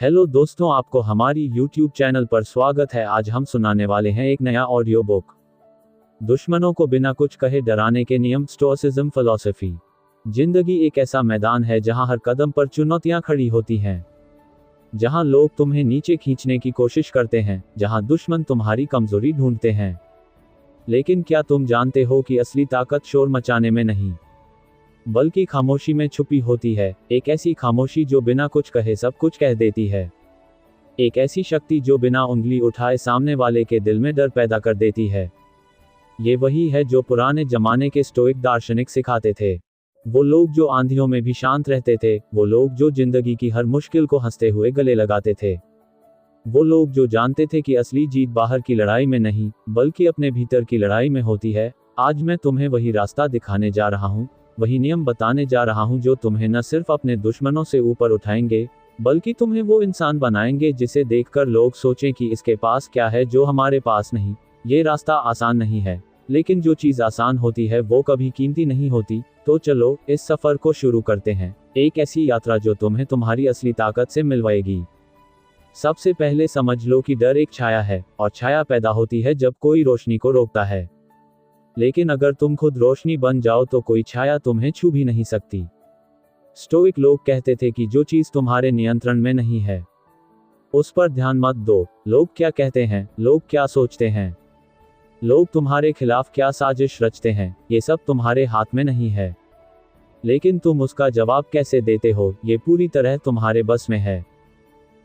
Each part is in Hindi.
हेलो दोस्तों, आपको हमारी YouTube चैनल पर स्वागत है। आज हम सुनाने वाले हैं एक नया ऑडियो बुक, दुश्मनों को बिना कुछ कहे डराने के नियम, स्टोइसिज्म फिलॉसफी। जिंदगी एक ऐसा मैदान है जहां हर कदम पर चुनौतियां खड़ी होती हैं, जहां लोग तुम्हें नीचे खींचने की कोशिश करते हैं, जहां दुश्मन तुम्हारी कमजोरी ढूंढते हैं। लेकिन क्या तुम जानते हो कि असली ताकत शोर मचाने में नहीं, बल्कि खामोशी में छुपी होती है। एक ऐसी खामोशी जो बिना कुछ कहे सब कुछ कह देती है। एक ऐसी शक्ति जो बिना उंगली उठाए सामने वाले के दिल में डर पैदा कर देती है। ये वही है जो पुराने जमाने के स्टोइक दार्शनिक सिखाते थे। वो लोग जो आंधियों में भी शांत रहते थे, वो लोग जो जिंदगी की हर मुश्किल को हंसते हुए गले लगाते थे, वो लोग जो जानते थे कि असली जीत बाहर की लड़ाई में नहीं, बल्कि अपने भीतर की लड़ाई में होती है। आज मैं तुम्हें वही रास्ता दिखाने जा रहा हूँ, वही नियम बताने जा रहा हूं जो तुम्हें न सिर्फ अपने दुश्मनों से ऊपर उठाएंगे, बल्कि तुम्हें वो इंसान बनाएंगे जिसे देखकर लोग सोचें कि इसके पास क्या है जो हमारे पास नहीं। ये रास्ता आसान नहीं है, लेकिन जो चीज आसान होती है वो कभी कीमती नहीं होती। तो चलो इस सफर को शुरू करते हैं, एक ऐसी यात्रा जो तुम्हें तुम्हारी असली ताकत से मिलवाएगी। सबसे पहले समझ लो कि डर एक छाया है, और छाया पैदा होती है जब कोई रोशनी को रोकता है। लेकिन अगर तुम खुद रोशनी बन जाओ तो कोई छाया तुम्हें छू भी नहीं सकती। स्टोइक लोग कहते थे कि जो चीज तुम्हारे नियंत्रण में नहीं है उस पर ध्यान मत दो। लोग क्या कहते हैं, लोग क्या सोचते हैं, लोग तुम्हारे खिलाफ क्या साजिश रचते हैं, ये सब तुम्हारे हाथ में नहीं है। लेकिन तुम उसका जवाब कैसे देते हो, ये पूरी तरह तुम्हारे बस में है।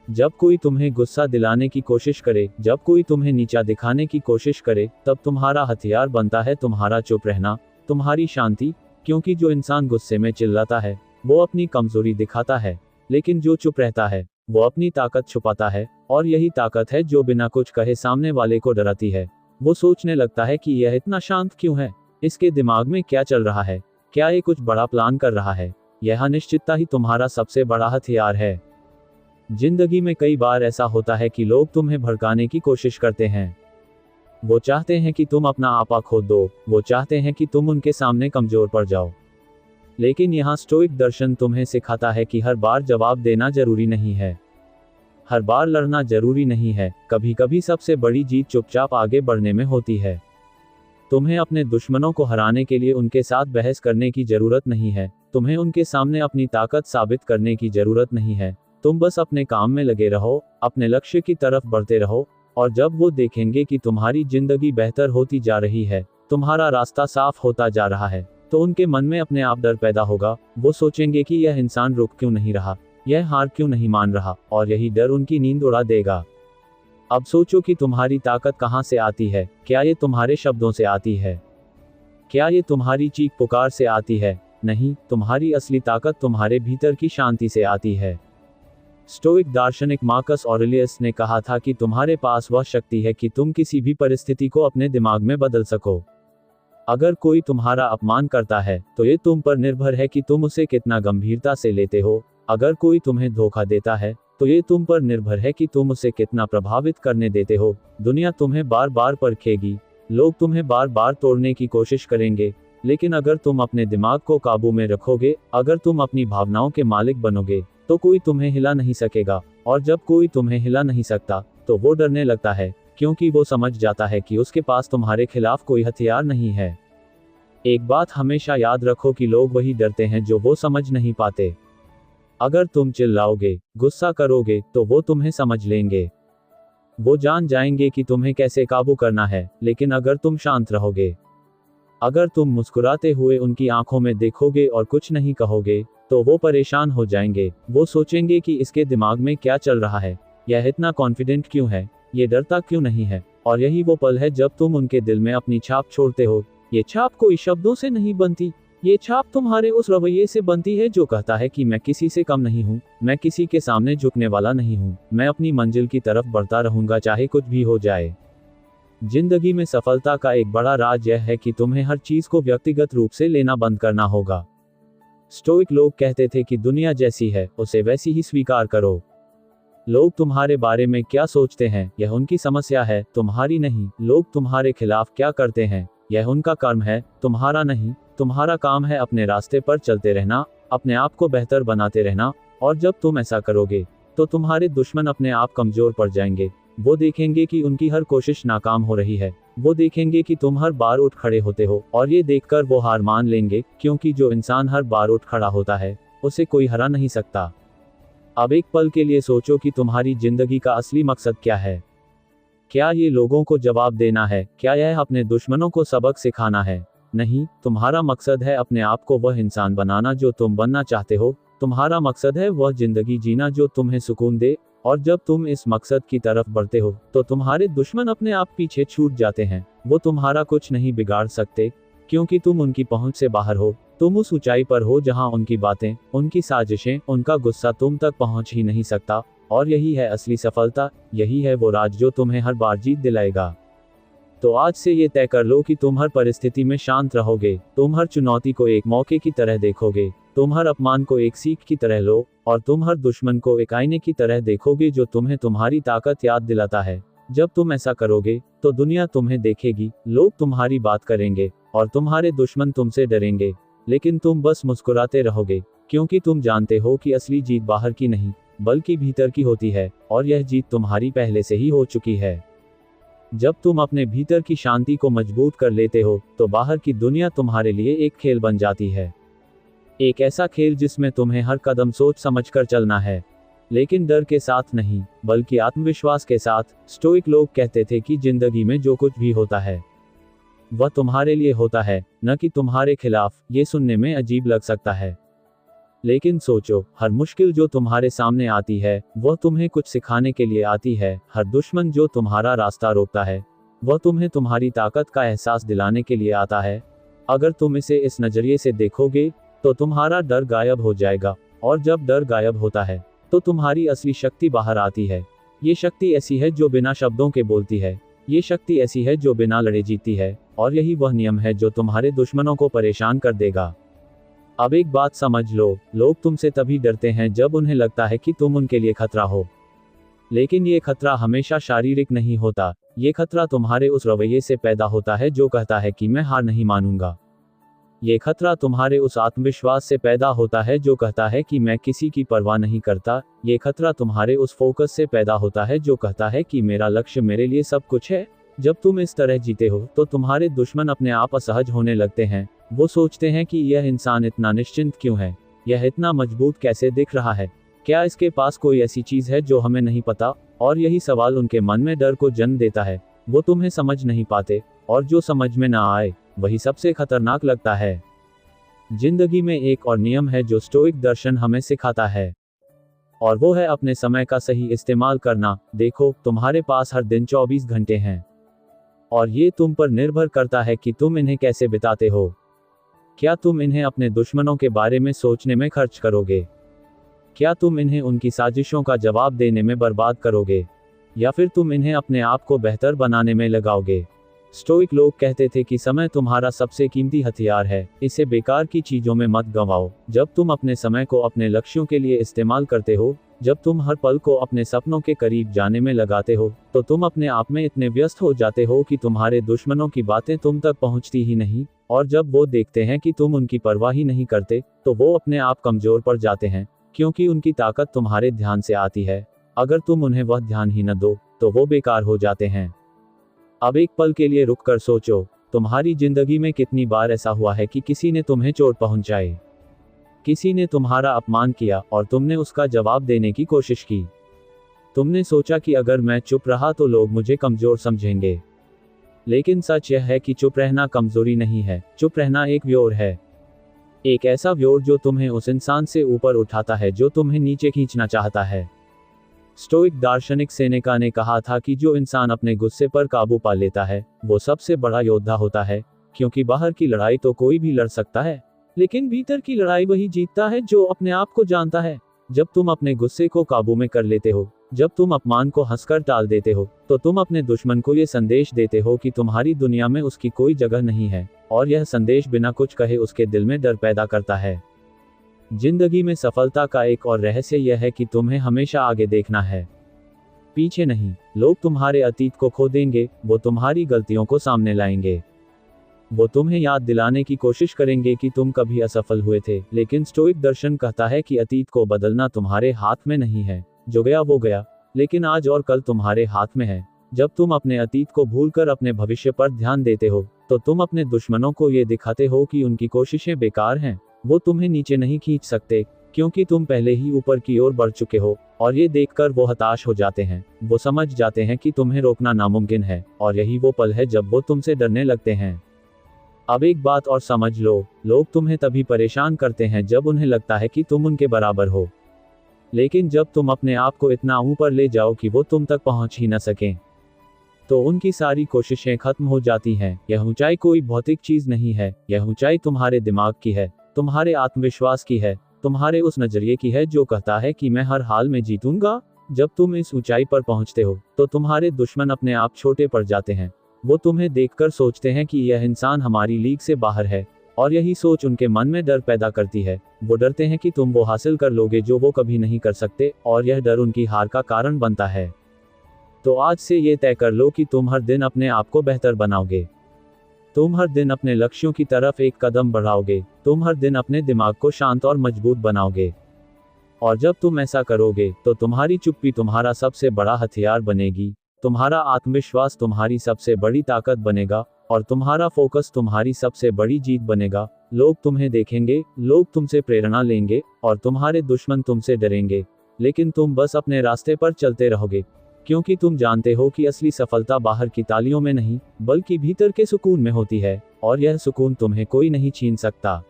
जब कोई तुम्हें गुस्सा दिलाने की कोशिश करे, जब कोई तुम्हें नीचा दिखाने की कोशिश करे, तब तुम्हारा हथियार बनता है तुम्हारा चुप रहना, तुम्हारी शांति। क्योंकि जो इंसान गुस्से में चिल्लाता है वो अपनी कमजोरी दिखाता है, लेकिन जो चुप रहता है वो अपनी ताकत छुपाता है। और यही ताकत है जो बिना कुछ कहे सामने वाले को डराती है। वो सोचने लगता है कि यह इतना शांत क्यों है, इसके दिमाग में क्या चल रहा है, क्या ये कुछ बड़ा प्लान कर रहा है। यह अनिश्चितता ही तुम्हारा सबसे बड़ा हथियार है। जिंदगी में कई बार ऐसा होता है कि लोग तुम्हें भड़काने की कोशिश करते हैं। वो चाहते हैं कि तुम अपना आपा खो दो, वो चाहते हैं कि तुम उनके सामने कमजोर पड़ जाओ। लेकिन यहाँ स्टोइक दर्शन तुम्हें सिखाता है कि हर बार जवाब देना जरूरी नहीं है, हर बार लड़ना जरूरी नहीं है। कभी कभी सबसे बड़ी जीत चुपचाप आगे बढ़ने में होती है। तुम्हें अपने दुश्मनों को हराने के लिए उनके साथ बहस करने की जरूरत नहीं है, तुम्हें उनके सामने अपनी ताकत साबित करने की जरूरत नहीं है। तुम बस अपने काम में लगे रहो, अपने लक्ष्य की तरफ बढ़ते रहो, और जब वो देखेंगे कि तुम्हारी जिंदगी बेहतर होती जा रही है, तुम्हारा रास्ता साफ होता जा रहा है, तो उनके मन में अपने आप डर पैदा होगा। वो सोचेंगे कि यह इंसान रुक क्यों नहीं रहा, यह हार क्यों नहीं मान रहा, और यही डर उनकी नींद उड़ा देगा। अब सोचो कि तुम्हारी ताकत कहाँ से आती है। क्या ये तुम्हारे शब्दों से आती है, क्या ये तुम्हारी चीख पुकार से आती है? नहीं, तुम्हारी असली ताकत तुम्हारे भीतर की शांति से आती है। स्टोइक दार्शनिक मार्कस ऑरेलियस ने कहा था कि तुम्हारे पास वह शक्ति है कि तुम किसी भी परिस्थिति को अपने दिमाग में बदल सको। अगर कोई तुम्हारा अपमान करता है तो ये तुम पर निर्भर है कि तुम उसे कितना गंभीरता से लेते हो। अगर कोई तुम्हें धोखा देता है तो ये तुम पर निर्भर है कि तुम उसे कितना प्रभावित करने देते हो। दुनिया तुम्हें बार बार परखेगी, लोग तुम्हें बार बार तोड़ने की कोशिश करेंगे, लेकिन अगर तुम अपने दिमाग को काबू में रखोगे, अगर तुम अपनी भावनाओं के मालिक बनोगे, तो कोई तुम्हें हिला नहीं सकेगा। और जब कोई तुम्हें हिला नहीं सकता तो वो डरने लगता है, क्योंकि वो समझ जाता है कि उसके पास तुम्हारे खिलाफ कोई हथियार नहीं है। एक बात हमेशा याद रखो कि लोग वही डरते हैं जो वो समझ नहीं पाते। अगर तुम चिल्लाओगे, गुस्सा करोगे, तो वो तुम्हें समझ लेंगे, वो जान जाएंगे कि तुम्हें कैसे काबू करना है। लेकिन अगर तुम शांत रहोगे, अगर तुम मुस्कुराते हुए उनकी आंखों में देखोगे और कुछ नहीं कहोगे, तो वो परेशान हो जाएंगे। वो सोचेंगे कि इसके दिमाग में क्या चल रहा है, यह इतना कॉन्फिडेंट क्यों है, ये डरता क्यों नहीं है। और यही वो पल है जब तुम उनके दिल में अपनी छाप छोड़ते हो। ये छाप कोई शब्दों से नहीं बनती, ये छाप तुम्हारे उस रवैये से बनती है जो कहता है कि मैं किसी से कम नहीं हूँ, मैं किसी के सामने झुकने वाला नहीं हूँ, मैं अपनी मंजिल की तरफ बढ़ता रहूंगा चाहे कुछ भी हो जाए। जिंदगी में सफलता का एक बड़ा राज यह है कि तुम्हें हर चीज को व्यक्तिगत रूप से लेना बंद करना होगा। स्टोइक लोग कहते थे कि दुनिया जैसी है उसे वैसी ही स्वीकार करो। लोग तुम्हारे बारे में क्या सोचते हैं यह उनकी समस्या है, तुम्हारी नहीं। लोग तुम्हारे खिलाफ क्या करते हैं यह उनका कर्म है, तुम्हारा नहीं। तुम्हारा काम है अपने रास्ते पर चलते रहना, अपने आप को बेहतर बनाते रहना। और जब तुम ऐसा करोगे तो तुम्हारे दुश्मन अपने आप कमजोर पड़ जाएंगे। वो देखेंगे कि उनकी हर कोशिश नाकाम हो रही है। वो देखेंगे कि तुम हर बार उठ खड़े होते हो, और ये देखकर वो हार मान लेंगे, क्योंकि जो इंसान हर बार उठ खड़ा होता है, उसे कोई हरा नहीं सकता। अब एक पल के लिए सोचो कि तुम्हारी जिंदगी का असली मकसद क्या है। क्या ये लोगों को जवाब देना है? क्या यह अपने दुश्मनों को सबक सिखाना है? नहीं, तुम्हारा मकसद है अपने आप को वह इंसान बनाना जो तुम बनना चाहते हो। तुम्हारा मकसद है वह जिंदगी जीना जो तुम्हें सुकून दे। और जब तुम इस मकसद की तरफ बढ़ते हो, तो तुम्हारे दुश्मन अपने आप पीछे छूट जाते हैं। वो तुम्हारा कुछ नहीं बिगाड़ सकते, क्योंकि तुम उनकी पहुंच से बाहर हो। तुम उस ऊंचाई पर हो जहां उनकी बातें, उनकी साजिशें, उनका गुस्सा तुम तक पहुंच ही नहीं सकता। और यही है असली सफलता, यही है वो राज जो तुम्हें हर बार जीत दिलाएगा। तो आज से ये तय कर लो कि तुम हर परिस्थिति में शांत रहोगे, तुम हर चुनौती को एक मौके की तरह देखोगे, तुम हर अपमान को एक सीख की तरह लो, और तुम हर दुश्मन को एक आईने की तरह देखोगे जो तुम्हें तुम्हारी ताकत याद दिलाता है। जब तुम ऐसा करोगे, तो दुनिया तुम्हें देखेगी, लोग तुम्हारी बात करेंगे, और तुम्हारे दुश्मन तुमसे डरेंगे। लेकिन तुम बस मुस्कुराते रहोगे, क्योंकि तुम जानते हो कि असली जीत बाहर की नहीं, बल्कि भीतर की होती है, और यह जीत तुम्हारी पहले से ही हो चुकी है। जब तुम अपने भीतर की शांति को मजबूत कर लेते हो, तो बाहर की दुनिया तुम्हारे लिए एक खेल बन जाती है। एक ऐसा खेल जिसमें तुम्हें हर कदम सोच समझकर चलना है, लेकिन डर के साथ नहीं, बल्कि आत्मविश्वास के साथ। स्टोइक लोग कहते थे कि जिंदगी में जो कुछ भी होता है, वह तुम्हारे लिए होता है, न कि तुम्हारे खिलाफ। ये सुनने में अजीब लग सकता है, लेकिन सोचो, हर मुश्किल जो तुम्हारे सामने आती है, वह तुम्हें कुछ सिखाने के लिए आती है। हर दुश्मन जो तुम्हारा रास्ता रोकता है, वह तुम्हें तुम्हारी ताकत का एहसास दिलाने के लिए आता है। अगर तुम इसे इस नजरिए से देखोगे, तो तुम्हारा डर गायब हो जाएगा, और जब डर गायब होता है, तो तुम्हारी असली शक्ति बाहर आती है। ये शक्ति ऐसी है जो बिना शब्दों के बोलती है, ये शक्ति ऐसी है जो बिना लड़े जीती है, और यही वह नियम है जो तुम्हारे दुश्मनों को परेशान कर देगा। अब एक बात समझ लो, लोग तुमसे तभी डरते हैं जब उन्हें लगता है कि तुम उनके लिए खतरा हो। लेकिन ये खतरा हमेशा शारीरिक नहीं होता, ये खतरा तुम्हारे उस रवैये से पैदा होता है जो कहता है कि मैं हार नहीं मानूंगा। ये खतरा तुम्हारे उस आत्मविश्वास से पैदा होता है जो कहता है कि मैं किसी की परवाह नहीं करता। ये खतरा तुम्हारे उस फोकस से पैदा होता है जो कहता है कि मेरा लक्ष्य मेरे लिए सब कुछ है। जब तुम इस तरह जीते हो, तो तुम्हारे दुश्मन अपने आप असहज होने लगते हैं। वो सोचते हैं कि यह इंसान इतना निश्चिंत क्यों है, यह इतना मजबूत कैसे दिख रहा है, क्या इसके पास कोई ऐसी चीज है जो हमें नहीं पता। और यही सवाल उनके मन में डर को जन्म देता है। वो तुम्हें समझ नहीं पाते, और जो समझ में ना आए, वही सबसे खतरनाक लगता है। जिंदगी में एक और नियम है जो स्टोइक दर्शन हमें सिखाता है, और वो है अपने समय का सही इस्तेमाल करना। देखो, तुम्हारे पास हर दिन 24 घंटे हैं, और ये तुम पर निर्भर करता है कि तुम इन्हें कैसे बिताते हो। क्या तुम इन्हें अपने दुश्मनों के बारे में सोचने में खर्च करोगे? क्या तुम इन्हें उनकी साजिशों का जवाब देने में बर्बाद करोगे, या फिर तुम इन्हें अपने आप को बेहतर बनाने में लगाओगे? स्टोइक लोग कहते थे कि समय तुम्हारा सबसे कीमती हथियार है, इसे बेकार की चीजों में मत गंवाओ। जब तुम अपने समय को अपने लक्ष्यों के लिए इस्तेमाल करते हो, जब तुम हर पल को अपने सपनों के करीब जाने में लगाते हो, तो तुम अपने आप में इतने व्यस्त हो जाते हो कि तुम्हारे दुश्मनों की बातें तुम तक पहुंचती ही नहीं। और जब वो देखते हैं कि तुम उनकी परवाह ही नहीं करते, तो वो अपने आप कमजोर पड़ जाते हैं, क्योंकि उनकी ताकत तुम्हारे ध्यान से आती है। अगर तुम उन्हें वह ध्यान ही न दो, तो वो बेकार हो जाते हैं। अब एक पल के लिए रुक कर सोचो, तुम्हारी जिंदगी में कितनी बार ऐसा हुआ है कि किसी ने तुम्हें चोट पहुंचाई, किसी ने तुम्हारा अपमान किया, और तुमने उसका जवाब देने की कोशिश की। तुमने सोचा कि अगर मैं चुप रहा तो लोग मुझे कमजोर समझेंगे। लेकिन सच यह है कि चुप रहना कमजोरी नहीं है, चुप रहना एक व्योर है। एक ऐसा व्योर जो तुम्हें उस इंसान से ऊपर उठाता है जो तुम्हें नीचे खींचना चाहता है। स्टोइक दार्शनिक सेनेका ने कहा था कि जो इंसान अपने गुस्से पर काबू पा लेता है, वो सबसे बड़ा योद्धा होता है। क्योंकि बाहर की लड़ाई तो कोई भी लड़ सकता है, लेकिन भीतर की लड़ाई वही जीतता है जो अपने आप को जानता है। जब तुम अपने गुस्से को काबू में कर लेते हो, जब तुम अपमान को हंसकर टाल देते हो, तो तुम अपने दुश्मन को ये संदेश देते हो कि तुम्हारी दुनिया में उसकी कोई जगह नहीं है। और यह संदेश बिना कुछ कहे उसके दिल में डर पैदा करता है। जिंदगी में सफलता का एक और रहस्य यह है कि तुम्हें हमेशा आगे देखना है, पीछे नहीं। लोग तुम्हारे अतीत को खो देंगे, वो तुम्हारी गलतियों को सामने लाएंगे, वो तुम्हें याद दिलाने की कोशिश करेंगे कि तुम कभी असफल हुए थे। लेकिन स्टोइक दर्शन कहता है कि अतीत को बदलना तुम्हारे हाथ में नहीं है, जो गया वो गया, लेकिन आज और कल तुम्हारे हाथ में है। जब तुम अपने अतीत को भूलकर अपने भविष्य पर ध्यान देते हो, तो तुम अपने दुश्मनों को ये दिखाते हो कि उनकी कोशिशें बेकार हैं। वो तुम्हें नीचे नहीं खींच सकते, क्योंकि तुम पहले ही ऊपर की ओर बढ़ चुके हो, और ये देखकर वो हताश हो जाते हैं। वो समझ जाते हैं कि तुम्हें रोकना नामुमकिन है, और यही वो पल है जब वो तुमसे डरने लगते हैं। अब एक बात और समझ लो, लोग तुम्हें तभी परेशान करते हैं जब उन्हें लगता है कि तुम उनके बराबर हो। लेकिन जब तुम अपने आप को इतना ऊपर ले जाओ कि वो तुम तक पहुंच ही न सकें, तो उनकी सारी कोशिशें खत्म हो जाती हैं। यह ऊंचाई कोई भौतिक चीज नहीं है, यह ऊंचाई तुम्हारे दिमाग की है, तुम्हारे आत्मविश्वास की है, तुम्हारे उस नजरिए की है जो कहता है कि मैं हर हाल में जीतूंगा। जब तुम इस ऊंचाई पर पहुंचते हो, तो तुम्हारे दुश्मन अपने आप छोटे पड़ जाते हैं। वो तुम्हें देखकर सोचते हैं कि यह इंसान हमारी लीग से बाहर है, और यही सोच उनके मन में डर पैदा करती है। वो डरते हैं कि तुम वो हासिल कर लोगे जो वो कभी नहीं कर सकते, और यह डर उनकी हार का कारण बनता है। तो आज से ये तय कर लो कि तुम हर दिन अपने आप को बेहतर बनाओगे। तुम हर दिन अपने लक्ष्यों की तरफ एक कदम बढ़ाओगे। तुम हर दिन अपने दिमाग को शांत और मजबूत बनाओगे। और जब तुम ऐसा करोगे, तो तुम्हारी चुप्पी तुम्हारा सबसे बड़ा हथियार बनेगी, तुम्हारा आत्मविश्वास तुम्हारी सबसे बड़ी ताकत बनेगा, और तुम्हारा फोकस तुम्हारी सबसे बड़ी जीत बनेगा। लोग तुम्हें देखेंगे, लोग तुमसे प्रेरणा लेंगे, और तुम्हारे दुश्मन तुमसे डरेंगे। लेकिन तुम बस अपने रास्ते पर चलते रहोगे, क्योंकि तुम जानते हो कि असली सफलता बाहर की तालियों में नहीं, बल्कि भीतर के सुकून में होती है, और यह सुकून तुम्हें कोई नहीं छीन सकता।